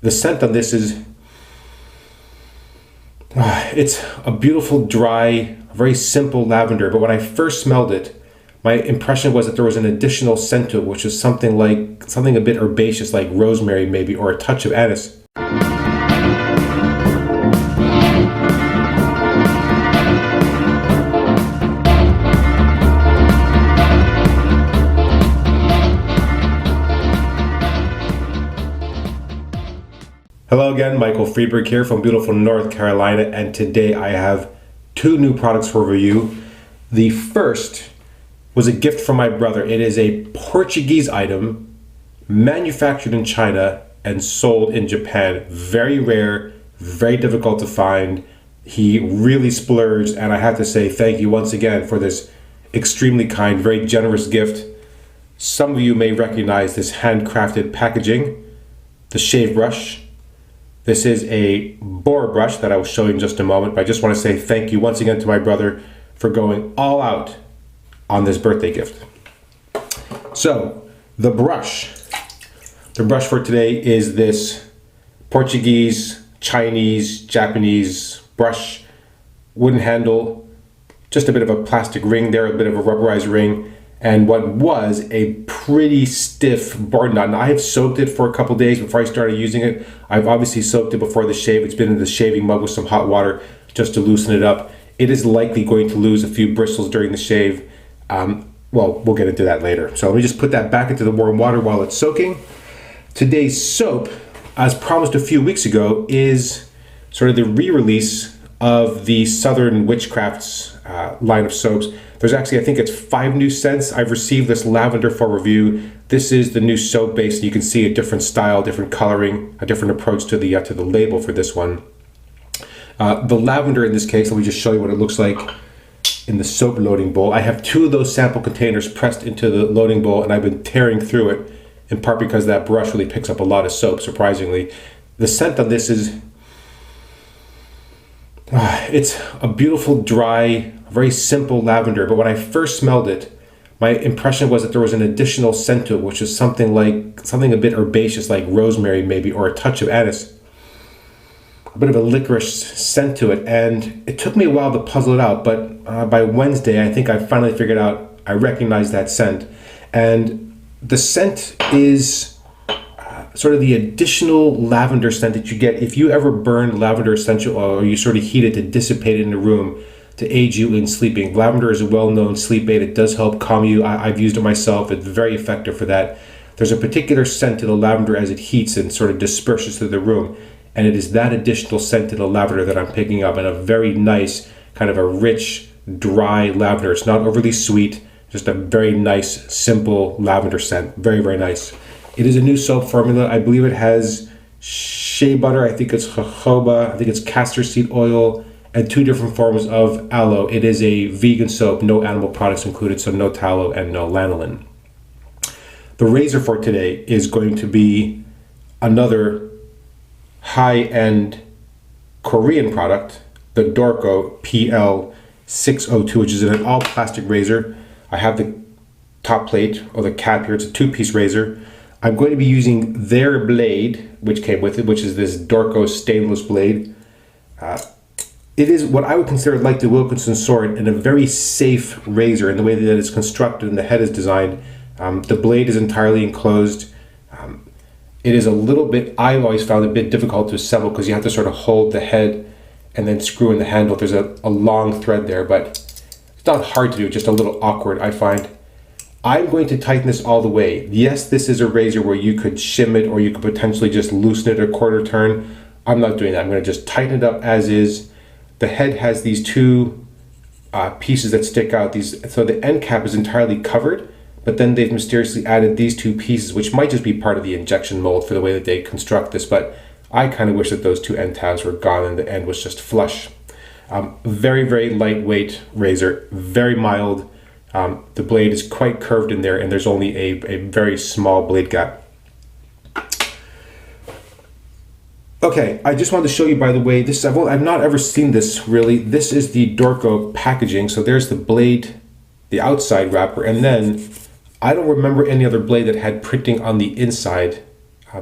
The scent on this is, it's a beautiful, dry, very simple lavender. But when I first smelled it, my impression was that there was an additional scent to it, which is something a bit herbaceous, like rosemary maybe, or a touch of anise. Hello again, Michael Friedberg here from beautiful North Carolina, and today I have two new products for review. The first was a gift from my brother. It is a Portuguese item manufactured in China and sold in Japan. Very rare, very difficult to find. He really splurged, and I have to say thank you once again for this extremely kind, very generous gift. Some of you may recognize this handcrafted packaging, the shave brush. This is a Boar Brush that I will show you in just a moment, but I just want to say thank you once again to my brother for going all out on this birthday gift. So, the brush for today is this Portuguese, Chinese, Japanese brush, wooden handle, just a bit of a plastic ring there, a bit of a rubberized ring, and what was a pretty stiff bar knot. Now, I have soaked it for a couple days before I started using it. I've obviously soaked it before the shave. It's been in the shaving mug with some hot water just to loosen it up. It is likely going to lose a few bristles during the shave. Well, we'll get into that later. So let me just put that back into the warm water while it's soaking. Today's soap, as promised a few weeks ago, is sort of the re-release of the Southern Witchcrafts line of soaps. There's actually, I think it's 5 new scents. I've received this lavender for review. This is the new soap base. You can see a different style, different coloring, a different approach to the label for this one. The lavender in this case, let me just show you what it looks like in the soap loading bowl. I have 2 of those sample containers pressed into the loading bowl, and I've been tearing through it, in part because that brush really picks up a lot of soap, surprisingly. The scent on this is, it's a beautiful, dry, very simple lavender, but when I first smelled it, my impression was that there was an additional scent to it, which is something a bit herbaceous, like rosemary maybe, or a touch of anise. A bit of a licorice scent to it, and it took me a while to puzzle it out, but by Wednesday, I think I finally figured out, I recognized that scent. And the scent is sort of the additional lavender scent that you get if you ever burn lavender essential oil, or you sort of heat it to dissipate it in the room to aid you in sleeping. Lavender is a well-known sleep aid. It does help calm you. I've used it myself. It's very effective for that. There's a particular scent to the lavender as it heats and sort of disperses through the room, and it is that additional scent to the lavender that I'm picking up, and a very nice, kind of a rich, dry lavender. It's not overly sweet, just a very nice, simple lavender scent. Very, very nice. It is a new soap formula. I believe it has shea butter, I think it's jojoba, I think it's castor seed oil, and 2 different forms of aloe. It is a vegan soap, no animal products included, so no tallow and no lanolin. The razor for today is going to be another high-end Korean product, the Dorco PL-602, which is an all-plastic razor. I have the top plate, or the cap here. It's a 2-piece razor. I'm going to be using their blade, which came with it, which is this Dorco stainless blade. It is what I would consider like the Wilkinson sword, and a very safe razor in the way that it's constructed and the head is designed. The blade is entirely enclosed. It is a little bit, I've always found it a bit difficult to assemble because you have to sort of hold the head and then screw in the handle. There's a long thread there, but it's not hard to do, just a little awkward, I find. I'm going to tighten this all the way. Yes, this is a razor where you could shim it, or you could potentially just loosen it a quarter turn. I'm not doing that. I'm going to just tighten it up as is. The head has these 2 pieces that stick out. So the end cap is entirely covered, but then they've mysteriously added these 2 pieces, which might just be part of the injection mold for the way that they construct this, but I kind of wish that those 2 end tabs were gone and the end was just flush. Very, very lightweight razor, very mild. The blade is quite curved in there, and there's only a very small blade gap. Okay, I just wanted to show you, by the way, this I've not ever seen this really. This is the Dorco packaging. So there's the blade, the outside wrapper, and then I don't remember any other blade that had printing on the inside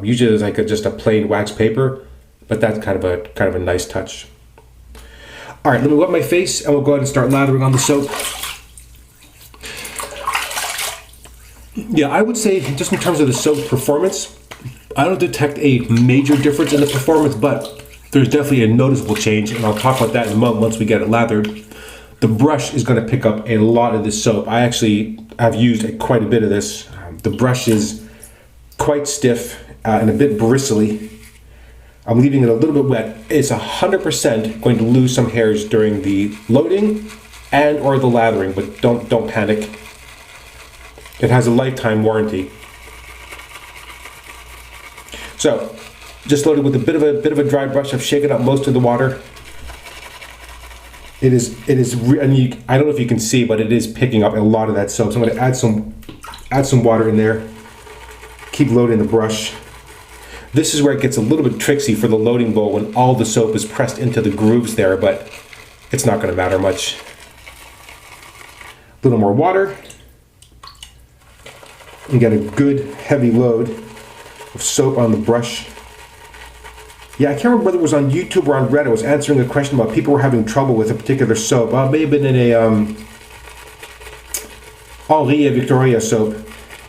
Usually it's like just a plain wax paper, but that's kind of a nice touch. All right, let me wet my face and we'll go ahead and start lathering on the soap. Yeah, I would say just in terms of the soap's performance, I don't detect a major difference in the performance, but there's definitely a noticeable change, and I'll talk about that in a moment once we get it lathered. The brush is going to pick up a lot of this soap. I actually have used quite a bit of this. The brush is quite stiff and a bit bristly. I'm leaving it a little bit wet. It's 100% going to lose some hairs during the loading and or the lathering, but don't panic. It has a lifetime warranty. So, just loaded with a bit of a dry brush. I've shaken up most of the water. It is, and I don't know if you can see, but it is picking up a lot of that soap. So I'm going to add some water in there. Keep loading the brush. This is where it gets a little bit tricksy for the loading bowl when all the soap is pressed into the grooves there, but it's not going to matter much. A little more water. And get a good heavy load of soap on the brush. Yeah, I can't remember whether it was on YouTube or on Reddit. I was answering a question about people were having trouble with a particular soap. It may have been in a Henri Victoria soap.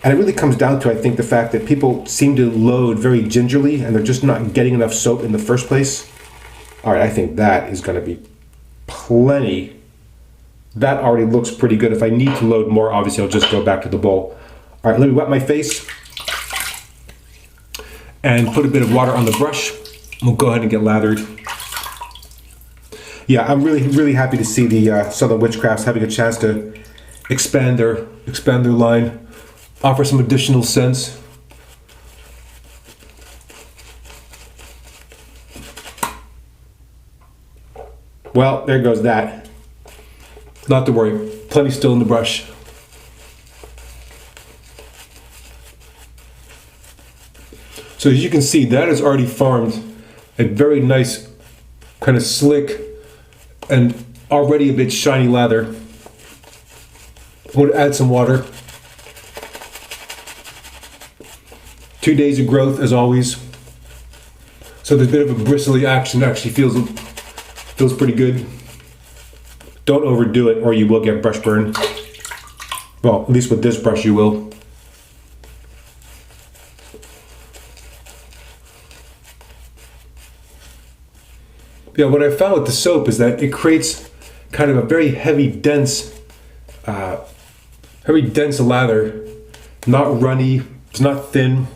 And it really comes down to, I think, the fact that people seem to load very gingerly and they're just not getting enough soap in the first place. All right, I think that is going to be plenty. That already looks pretty good. If I need to load more, obviously I'll just go back to the bowl. All right, let me wet my face and put a bit of water on the brush. We'll go ahead and get lathered. Yeah, I'm really happy to see the Southern Witchcrafts having a chance to expand their line, offer some additional scents. Well, there goes that. Not to worry, plenty still in the brush. So as you can see, that has already formed a very nice, kind of slick, and already a bit shiny lather. I'm going to add some water. 2 days of growth, as always. So there's a bit of a bristly action. Actually feels pretty good. Don't overdo it, or you will get brush burn. Well, at least with this brush, you will. Yeah, what I found with the soap is that it creates kind of a very heavy, dense lather. Not runny, it's not thin.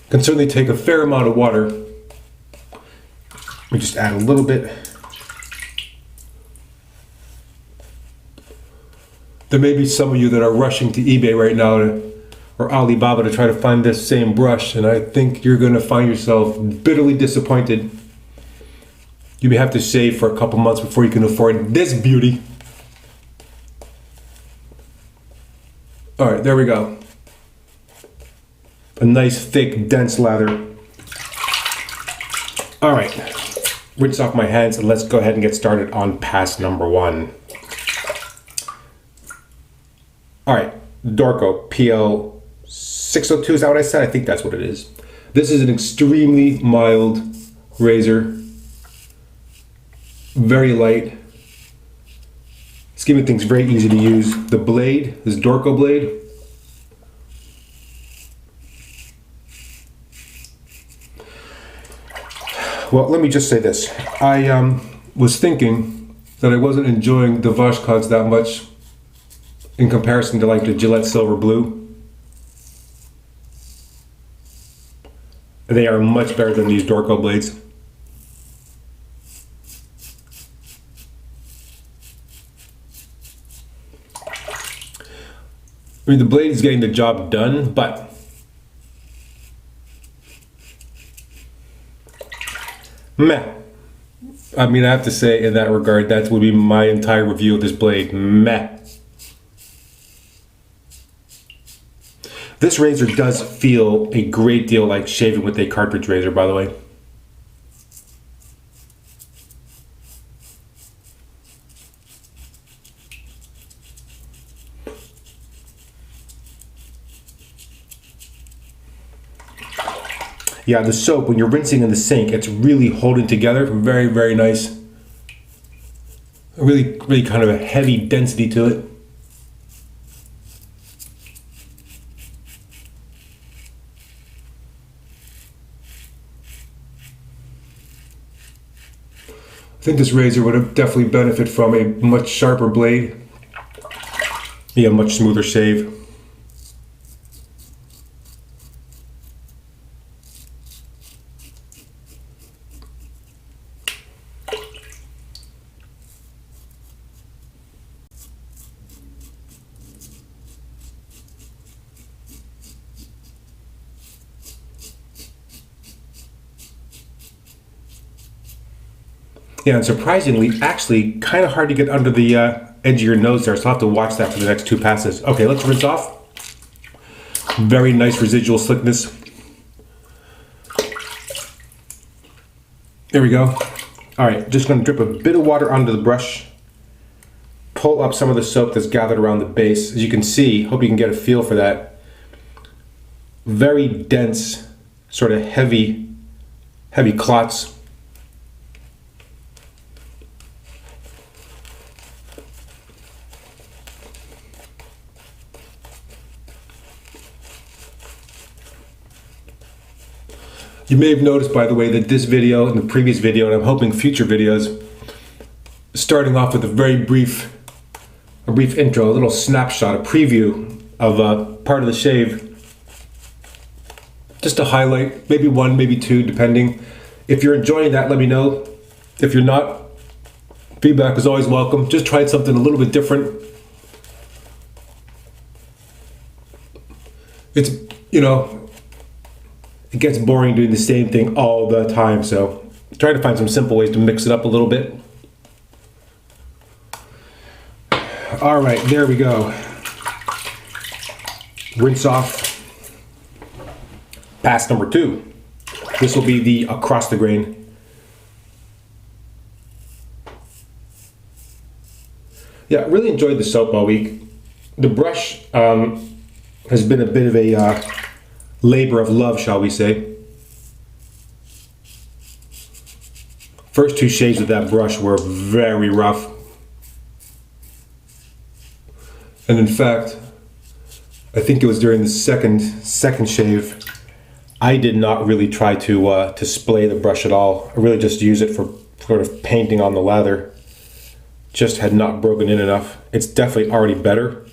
Can certainly take a fair amount of water. Let me just add a little bit. There may be some of you that are rushing to eBay right now or Alibaba to try to find this same brush, and I think you're going to find yourself bitterly disappointed. You may have to save for a couple months before you can afford this beauty. All right, there we go. A nice, thick, dense lather. All right, rinse off my hands and let's go ahead and get started on pass number 1. All right, Dorco PL-602, is that what I said? I think that's what it is. This is an extremely mild razor. Very light. It's giving things very easy to use. The blade, this Dorko blade, well, let me just say this. I was thinking that I wasn't enjoying the washcloths that much in comparison to like the Gillette Silver Blue. They are much better than these Dorko blades. I mean, the blade is getting the job done, but meh. I mean, I have to say in that regard, that would be my entire review of this blade. Meh. This razor does feel a great deal like shaving with a cartridge razor, by the way. Yeah, the soap, when you're rinsing in the sink, it's really holding together. Very, very nice. Really, really kind of a heavy density to it. I think this razor would have definitely benefit from a much sharper blade. Yeah, much smoother shave. Yeah, and surprisingly, actually, kind of hard to get under the edge of your nose there, so I'll have to watch that for the next 2 passes. Okay, let's rinse off. Very nice residual slickness. There we go. All right, just going to drip a bit of water onto the brush. Pull up some of the soap that's gathered around the base. As you can see, hope you can get a feel for that. Very dense, sort of heavy clots. You may have noticed, by the way, that this video and the previous video, and I'm hoping future videos, starting off with a very brief intro, a little snapshot, a preview of part of the shave, just to highlight, maybe 1, maybe 2, depending. If you're enjoying that, let me know. If you're not, feedback is always welcome. Just tried something a little bit different. It's, you know, it gets boring doing the same thing all the time, so try to find some simple ways to mix it up a little bit. All right, there we go. Rinse off. Pass number 2. This will be the across the grain. Yeah, I really enjoyed the soap all week. The brush has been a bit of a labor of love, shall we say. First 2 shaves with that brush were very rough. And in fact, I think it was during the second shave, I did not really try to splay the brush at all. I really just use it for sort of painting on the lather. Just had not broken in enough. It's definitely already better.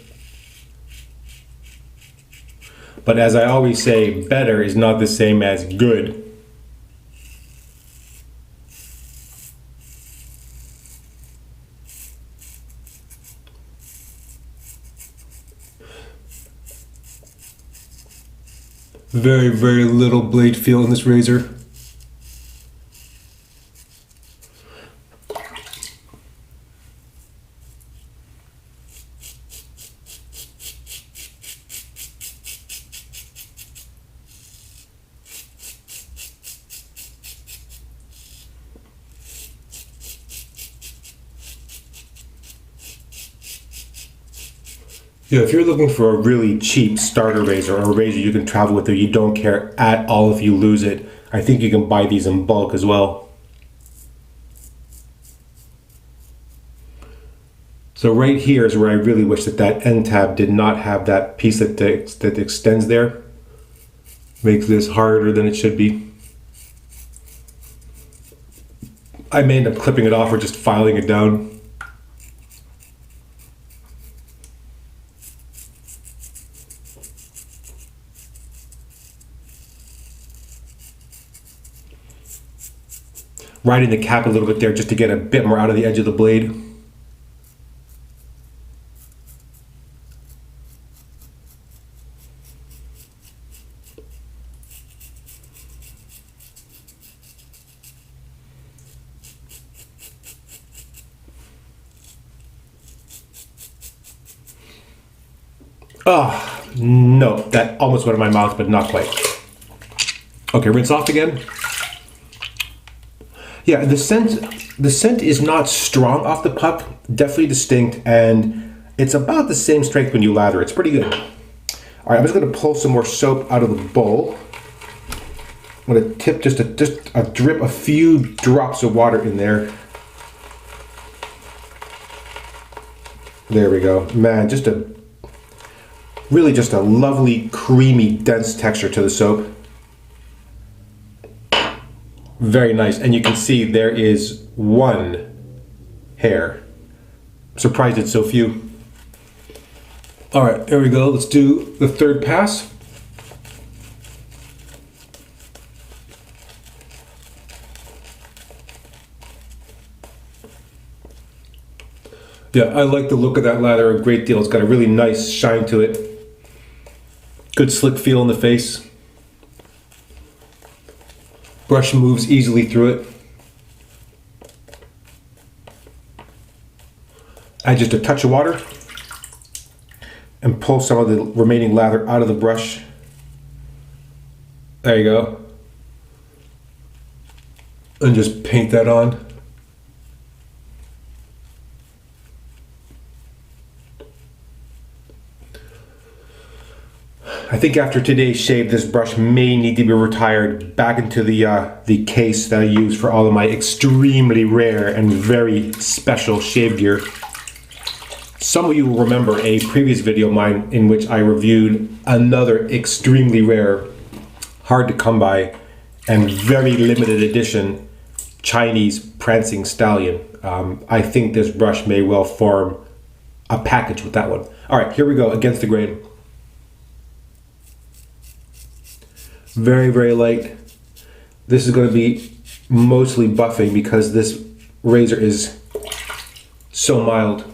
But as I always say, better is not the same as good. Very, very little blade feel in this razor. Yeah, if you're looking for a really cheap starter razor, or a razor you can travel with or you don't care at all if you lose it, I think you can buy these in bulk as well. So right here is where I really wish that end tab did not have that piece that extends there. Makes this harder than it should be. I may end up clipping it off or just filing it down. Riding the cap a little bit there just to get a bit more out of the edge of the blade. Oh, no, that almost went in my mouth, but not quite. Okay, rinse off again. Yeah, the scent is not strong off the puck, definitely distinct, and it's about the same strength when you lather. It's pretty good. All right, I'm just gonna pull some more soap out of the bowl. I'm gonna tip just a drip, a few drops of water in there. There we go. Man, really just a lovely, creamy, dense texture to the soap. Very nice. And you can see there is one hair. I'm surprised it's so few. All right, here we go. Let's do the third pass. Yeah, I like the look of that lather a great deal. It's got a really nice shine to it. Good slick feel in the face. Brush moves easily through it. Add just a touch of water and pull some of the remaining lather out of the brush. There you go. And just paint that on. I think after today's shave, this brush may need to be retired back into the case that I use for all of my extremely rare and very special shave gear. Some of you will remember a previous video of mine in which I reviewed another extremely rare, hard to come by, and very limited edition Chinese prancing stallion. I think this brush may well form a package with that one. All right, here we go, against the grain. Very, very light. This is going to be mostly buffing because this razor is so mild.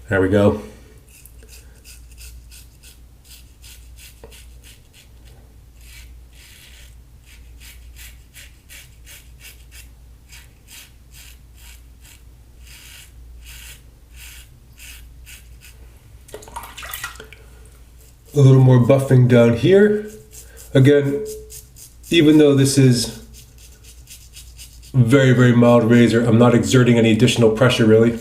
There we go. A little more buffing down here. Again, even though this is very, very mild razor, I'm not exerting any additional pressure really.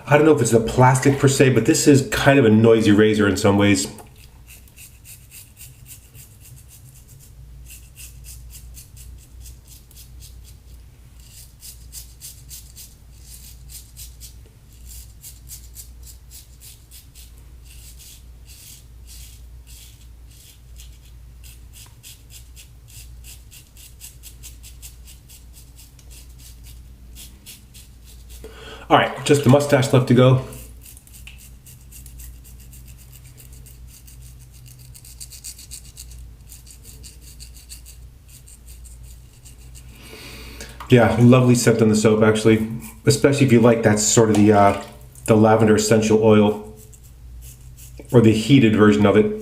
I don't know if it's a plastic per se, but this is kind of a noisy razor in some ways. All right, just the mustache left to go. Yeah, lovely scent on the soap actually, especially if you like that sort of the lavender essential oil or the heated version of it.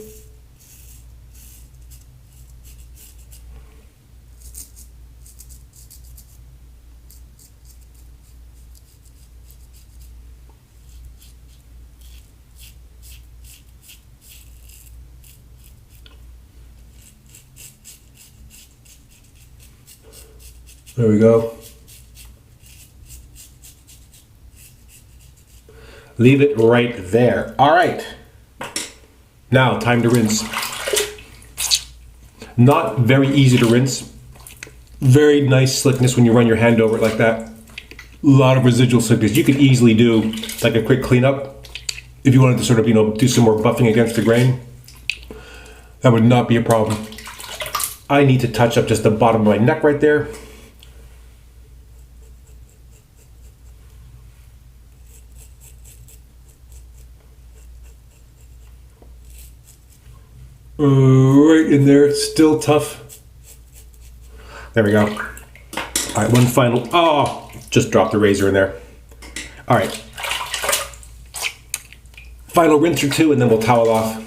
There we go. Leave it right there. All right. Now, time to rinse. Not very easy to rinse. Very nice slickness when you run your hand over it like that. A lot of residual slickness. You could easily do like a quick cleanup if you wanted to sort of, do some more buffing against the grain. That would not be a problem. I need to touch up just the bottom of my neck right there. Right in there, it's still tough. There we go. All right, one final, oh, just dropped the razor in there. All right. Final rinse or two, and then we'll towel off.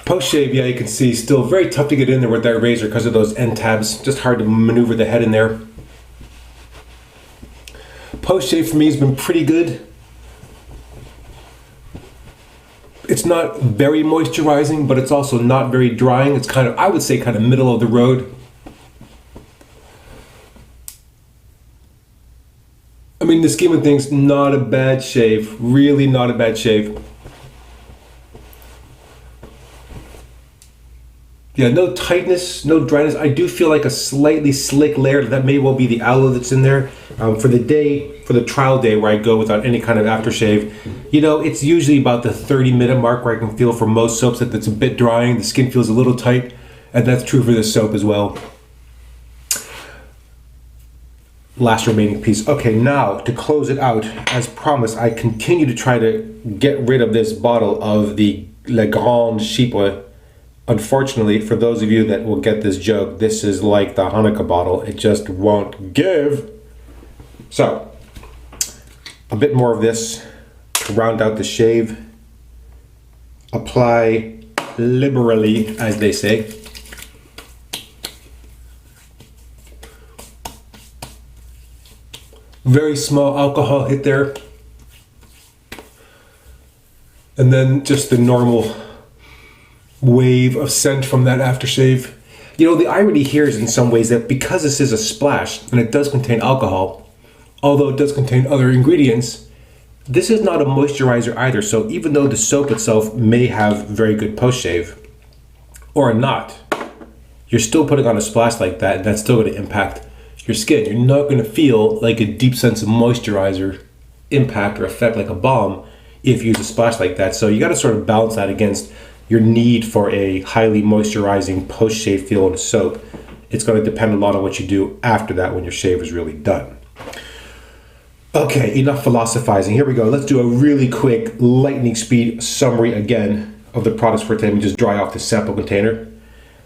Post shave, yeah, you can see still very tough to get in there with that razor because of those end tabs. Just hard to maneuver the head in there. Post shave for me has been pretty good. It's not very moisturizing, but it's also not very drying. It's kind of, I would say, kind of middle of the road. I mean, in the scheme of things, not a bad shave. Really not a bad shave. Yeah, no tightness, no dryness. I do feel like a slightly slick layer. That may well be the aloe that's in there. For the day, for the trial day where I go without any kind of aftershave, you know, it's usually about the 30-minute mark where I can feel for most soaps that it's a bit drying. The skin feels a little tight, and that's true for this soap as well. Last remaining piece. Okay, now to close it out, as promised, I continue to try to get rid of this bottle of the Le Grand Chypre. Unfortunately, for those of you that will get this joke, this is like the Hanukkah bottle. It just won't give. So, a bit more of this to round out the shave. Apply liberally, as they say. Very small alcohol hit there. And then just the normal wave of scent from that aftershave. You know, the irony here is in some ways that because this is a splash and it does contain alcohol, although it does contain other ingredients, this is not a moisturizer either. So even though the soap itself may have very good post shave or not, you're still putting on a splash like that, and that's still going to impact your skin. You're not going to feel like a deep sense of moisturizer impact or effect like a balm if you use a splash like that. So you got to sort of balance that against your need for a highly moisturizing post-shave feel in a soap. It's going to depend a lot on what you do after that when your shave is really done. Okay, enough philosophizing. Here we go. Let's do a really quick lightning speed summary again of the products for today. We just dry off the sample container.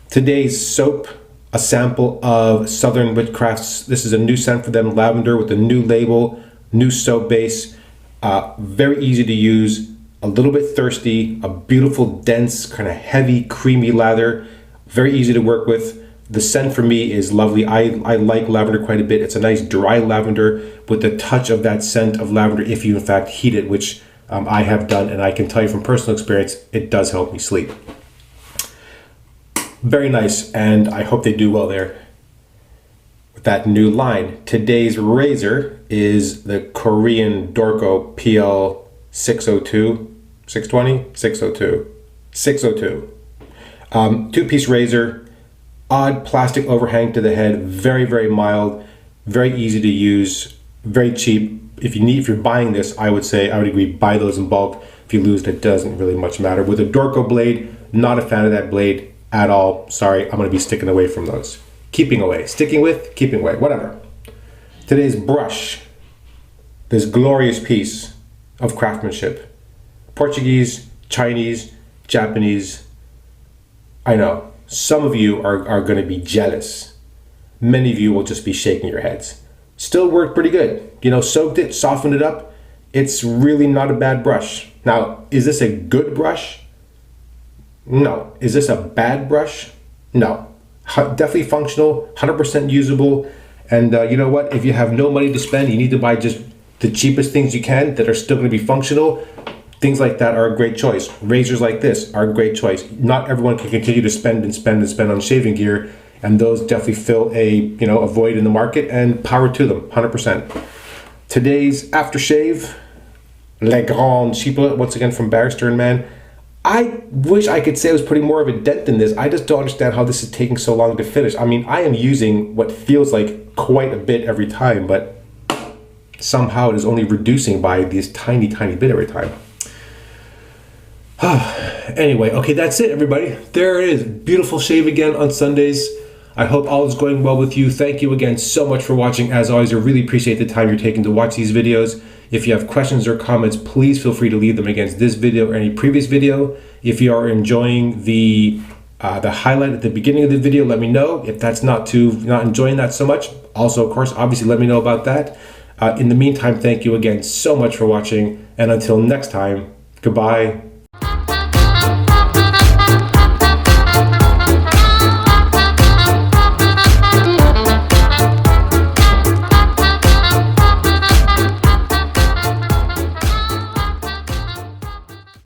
Today's soap, a sample of Southern Witchcrafts. This is a new scent for them, Lavender, with a new label, new soap base. Very easy to use. A little bit thirsty, a beautiful, dense, kind of heavy, creamy lather. Very easy to work with. The scent for me is lovely. I like lavender quite a bit. It's a nice dry lavender with the touch of that scent of lavender if you in fact heat it, which I have done, and I can tell you from personal experience, it does help me sleep. Very nice, and I hope they do well there with that new line. Today's razor is the Korean Dorco PL-602. 620, 602, 602. Two-piece razor, odd plastic overhang to the head, very, very mild, very easy to use, very cheap. If you're buying this, I would agree, buy those in bulk. If you lose, it doesn't really much matter. With a Dorco blade, not a fan of that blade at all. Sorry, I'm gonna be sticking away from those. Keeping away, sticking with, keeping away, whatever. Today's brush, this glorious piece of craftsmanship. Portuguese, Chinese, Japanese. I know, some of you are going to be jealous. Many of you will just be shaking your heads. Still worked pretty good. You know, soaked it, softened it up. It's really not a bad brush. Now, is this a good brush? No. Is this a bad brush? No. Definitely functional, 100% usable. And you know what? If you have no money to spend, you need to buy just the cheapest things you can that are still going to be functional. Things like that are a great choice. Razors like this are a great choice. Not everyone can continue to spend and spend and spend on shaving gear, and those definitely fill a void in the market, and power to them, 100%. Today's aftershave, Le Grand Chypre, once again from Barrister and Mann. I wish I could say I was putting more of a dent in this. I just don't understand how this is taking so long to finish. I mean, I am using what feels like quite a bit every time, but somehow it is only reducing by this tiny, tiny bit every time. Anyway, okay, that's it, everybody. There it is. Beautiful shave again on Sundays. I hope all is going well with you. Thank you again so much for watching. As always, I really appreciate the time you're taking to watch these videos. If you have questions or comments, please feel free to leave them against this video or any previous video. If you are enjoying the highlight at the beginning of the video, let me know. If that's not enjoying that so much, also, of course, obviously let me know about that. In the meantime, thank you again so much for watching, and until next time, goodbye.